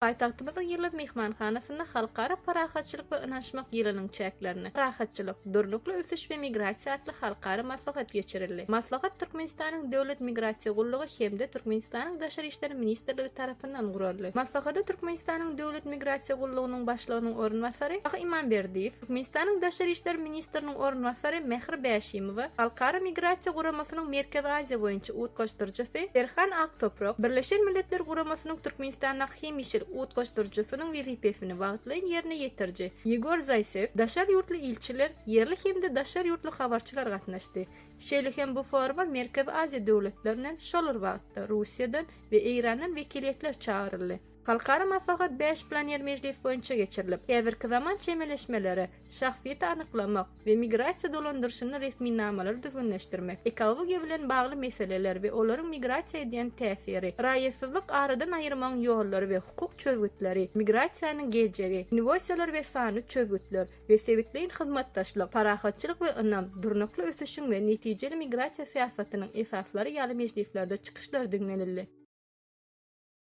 Paytaxtymyzyň ýyllyk mehmanhanasyna halkara parahatçylyk we ynanşmak ýylynyň çäklerini, parahatçylyk, durnukly ösüş we migrasiýa atly halkara maslahat geçirildi. Maslahat Türkmenistanyň döwlet migrasiýa gullugy hemde Türkmenistanyň Daşary işleri ministrligi tarapyndan guruldy. Maslahata Türkmenistanyň döwlet migrasiýa gullugynyň başlygynyň ornwasary Aky Imanberdiýew, Türkmenistanyň Daşary işleri ministriniň ornwasary Mehri Bäşimowa, halkara migrasiýa guramasynyň Merkezi Aziýa boýunça utgaşdyrjysy Erhan Aktoprak, Birleşen Milletler Guramasynyň Türkmenistanyň hemişil utgaşdyrjysynyň wezipesini wagtlaýan ýerine ýetirdi. Igor Zaysev, Daşary ýurtly ilçiler, yerli hemde Daşary ýurtly habarçylar gatnaşdy. Şeýle hem bu forma Merkezi Aziýa döwletlerinden şolar wagtda Russiýadan we Eýrandan wekiliýetler çağıryldy. Halkara maslahat 5 planer meclis boýunça geçirilip, häzirki zaman çemeleşmeleri, şahsiýeti anyklamak we migrasiýa dolandyrşyny resmi namalar düzgünleşdirmek, ekologiýa bilen bagly meseleler we olaryň migrasiýa edýän täsiri, raýatsyzlyk aradan aýyrmaň ýollary we hukuk çözgütleri, migrasiýanyň geljegi, innovasiýalar we sany çözgütler we sebitleýin hyzmatdaşlyk, parahatçylyk we ynam, durnukly ösüşiň we netijeli migrasiýa siýasatynyň esaslary ýaly meclislerde çykyşlar dinlenildi.